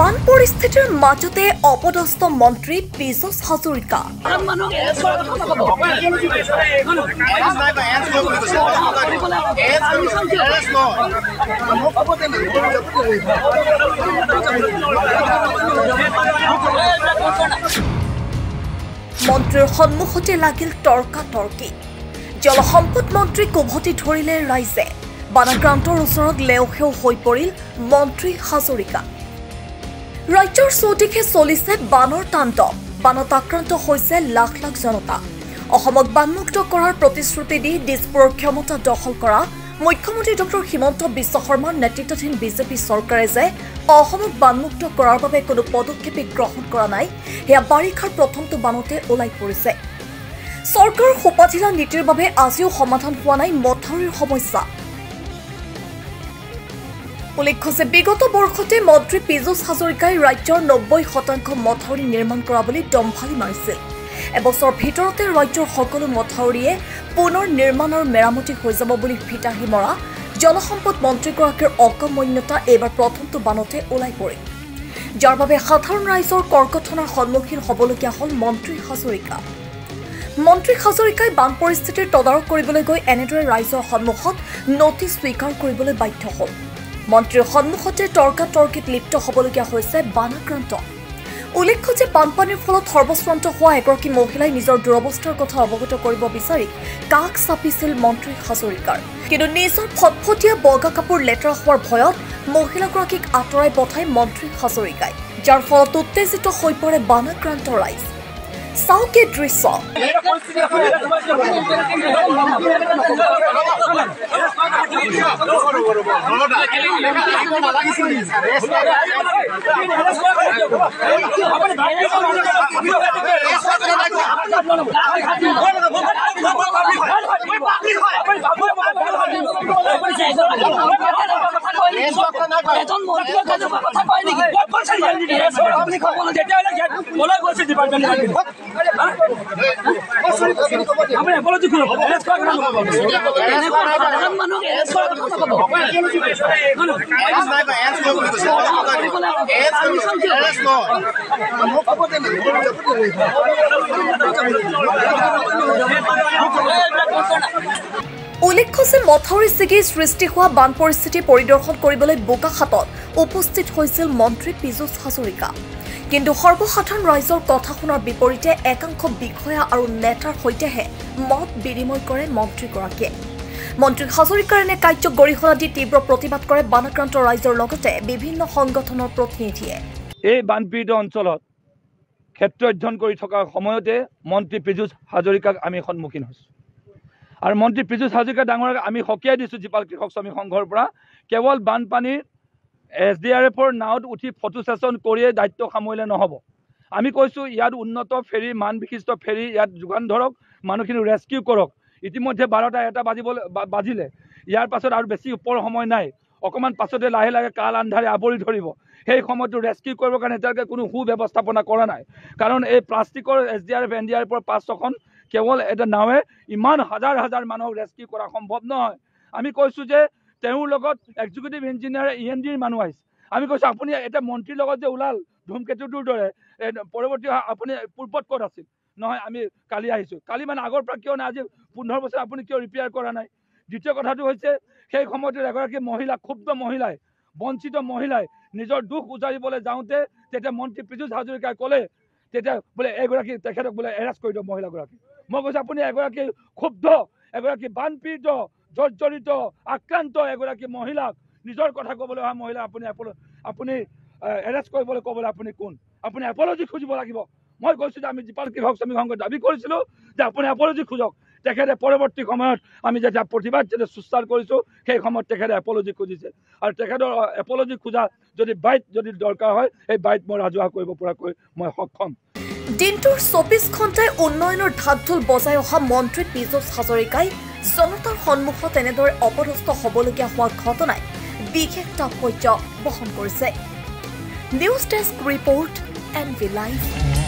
বান পৰিস্থিতিৰ মাজতে অপদস্থ মন্ত্ৰী পীযুষ হাজৰিকা মন্ত্ৰীৰ সন্মুখতে লাগিল তৰ্কাতৰ্কি জলসম্পদ মন্ত্ৰীক উভতি ধৰিলে ৰাইজে বানাক্ৰান্তৰ ওচৰত লেওসেও হৈ পৰিল মন্ত্ৰী হাজৰিকা ৰাজ্যৰ চৌদিশে চলিছে বানৰ তাণ্ডৱ বানত আক্ৰান্ত হৈছে লাখ লাখ জনতা অসমক বানমুক্ত কৰাৰ প্ৰতিশ্ৰুতি দি দিছপুৰৰ ক্ষমতা দখল কৰা মুখ্যমন্ত্ৰী ডক্টৰ হিমন্ত বিশ্ব শৰ্মাৰ নেতৃত্বাধীন বিজেপি চৰকাৰে যে অসমক বানমুক্ত কৰাৰ বাবে কোনো পদক্ষেপে গ্ৰহণ কৰা নাই সেয়া বাৰিষাৰ প্ৰথমটো বানতে ওলাই পৰিছে চৰকাৰৰ সোপাধিলা নীতিৰ বাবে আজিও সমাধান হোৱা নাই মথাউৰিৰ সমস্যা উল্লেখ্য যে বিগত বৰ্ষতে মন্ত্ৰী পীযুষ হাজৰিকাই ৰাজ্যৰ 90% মথাউৰি নিৰ্মাণ কৰা বুলি দম্ভালি মাৰিছিল এবছৰ ভিতৰতে ৰাজ্যৰ সকলো মথাউৰিয়ে পুনৰ নিৰ্মাণ আৰু মেৰামতি হৈ যাব বুলি ফিতাহি মৰা জলসম্পদ মন্ত্ৰীগৰাকীৰ অকমন্যতা এইবাৰ প্ৰথমটো বানতে ওলাই পৰিল যাৰ বাবে সাধাৰণ ৰাইজৰ কৰ্কটনৰ সন্মুখীন হ'বলগীয়া হ'ল মন্ত্ৰী হাজৰিকা মন্ত্ৰী হাজৰিকাই বান পৰিস্থিতিৰ তদাৰক কৰিবলৈ গৈ এনেদৰে ৰাইজৰ সন্মুখত নটিচ স্বীকাৰ কৰিবলৈ বাধ্য হ'ল মন্ত্ৰীৰ সন্মুখতে তৰ্কাতৰ্কিত লিপ্ত হ'বলগীয়া হৈছে বানাক্ৰান্ত উল্লেখ্য যে বানপানীৰ ফলত সৰ্বশ্ৰান্ত হোৱা এগৰাকী মহিলাই নিজৰ দুৰৱস্থাৰ কথা অৱগত কৰিব বিচাৰি কাষ চাপিছিল মন্ত্ৰী হাজৰিকাৰ কিন্তু নিজৰ ফটফটীয়া বগা কাপোৰ লেতেৰা হোৱাৰ ভয়ত মহিলাগৰাকীক আঁতৰাই পঠাই মন্ত্ৰী হাজৰিকাই যাৰ ফলত উত্তেজিত হৈ পৰে বানাক্ৰান্ত ৰাইজ চাওকে দৃশ্য উল্লেখ্য যে মথাউৰি ছিগি সৃষ্টি হোৱা বান পৰিস্থিতি পৰিদৰ্শন কৰিবলৈ বোকাখাতত উপস্থিত হৈছিল মন্ত্ৰী পীযুষ হাজৰিকা কিন্তু সৰ্বসাধাৰণ ৰাইজৰ কথা শুনাৰ বিপৰীতে একাংশ বিষয়া আৰু নেতাৰ সৈতেহে মত বিনিময় কৰে মন্ত্ৰীগৰাকীয়ে মন্ত্ৰী হাজৰিকাৰ এনে কাৰ্যক গৰিহণা দি তীব্ৰ প্ৰতিবাদ কৰে বানাক্ৰান্ত ৰাইজৰ লগতে বিভিন্ন সংগঠনৰ প্ৰতিনিধিয়ে এই বানপীড়িত অঞ্চলত ক্ষেত্ৰ অধ্যয়ন কৰি থকাৰ সময়তে মন্ত্ৰী পীযুষ হাজৰিকাক আমি সন্মুখীন হৈছোঁ আৰু মন্ত্ৰী পীযুষ হাজৰিকা ডাঙৰক আমি সকীয়াই দিছোঁ জীপাল কৃষক শ্ৰমিক সংঘৰ পৰা কেৱল বানপানীৰ SDRFৰ নাওত উঠি ফটো সেশন কৰিয়ে দায়িত্ব সামৰিলে নহ'ব আমি কৈছোঁ ইয়াত উন্নত ফেৰী মান বিশিষ্ট ফেৰী ইয়াত যোগান ধৰক মানুহখিনি ৰেস্কিউ কৰক ইতিমধ্যে 12টা বাজিলে ইয়াৰ পাছত আৰু বেছি ওপৰ সময় নাই অকমান পাছতে লাহে লাহে কাল আন্ধাৰে আৱৰি ধৰিব সেই সময়টো ৰেস্কিউ কৰিবৰ কাৰণে এতিয়ালৈকে কোনো সুব্যৱস্থাপনা কৰা নাই কাৰণ এই প্লাষ্টিকৰ SDRF NDRFৰ 500খন কেৱল এটা নাৱে ইমান হাজাৰ হাজাৰ মানুহক ৰেস্কিউ কৰা সম্ভৱ নহয় আমি কৈছোঁ যে তেওঁৰ লগত এক্সিকিউটিভ ইঞ্জিনিয়াৰ ENDৰ মানুহ আহিছে আমি কৈছোঁ আপুনি এটা মন্ত্ৰীৰ লগত যে ওলাল ধূমকেতুটোৰ দৰে পৰৱৰ্তী আপুনি পূৰ্বত ক'ত আছিল নহয় আমি কালি আহিছোঁ কালি মানে আগৰ পৰা কিয় নাই আজি 15 বছৰ আপুনি কিয় ৰিপেয়াৰ কৰা নাই দ্বিতীয় কথাটো হৈছে সেই সময়ত এগৰাকী মহিলা ক্ষুব্ধ মহিলাই বঞ্চিত মহিলাই নিজৰ দুখ উজাৰিবলৈ যাওঁতে তেতিয়া মন্ত্ৰী পীযুষ হাজৰিকাই ক'লে তেতিয়া বোলে এগৰাকী তেখেতক বোলে এৰেষ্ট কৰি দিয়ক মহিলাগৰাকী মই কৈছোঁ আপুনি এগৰাকী ক্ষুব্ধ এগৰাকী বানপীড়িত জৰ্জৰিত আক্ৰান্ত এগৰাকী মহিলাক নিজৰ কথা ক'বলৈ অহা মহিলা আপুনি এৰেষ্ট কৰিবলৈ ক'বলৈ আপুনি কোন আপুনি এপলজি খুজিব লাগিব মই কৈছোঁ যে আমি জীপাল কৃষক শ্ৰমিক সংঘ দাবী কৰিছিলোঁ যে আপুনি এপলজি খোজক তেখেতে পৰৱৰ্তী সময়ত আমি যেতিয়া প্ৰতিবাদ যেতিয়া সুস্থাৰ কৰিছোঁ সেই সময়ত তেখেতে এপলজি খুজিছে আৰু তেখেতৰ এপলজি খোজা যদি বাইট যদি দৰকাৰ হয় সেই বাইট মই ৰাজহুৱা কৰিব পৰাকৈ মই সক্ষম দিনটোৰ 24 ঘণ্টাই উন্নয়নৰ ঢাকঢোল বজাই অহা মন্ত্ৰী পীযুষ হাজৰিকাই জনতাৰ সন্মুখত এনেদৰে অপদস্থ হ'বলগীয়া হোৱা ঘটনাই বিশেষ তাৎপৰ্য বহন কৰিছে। News desk report NV Live।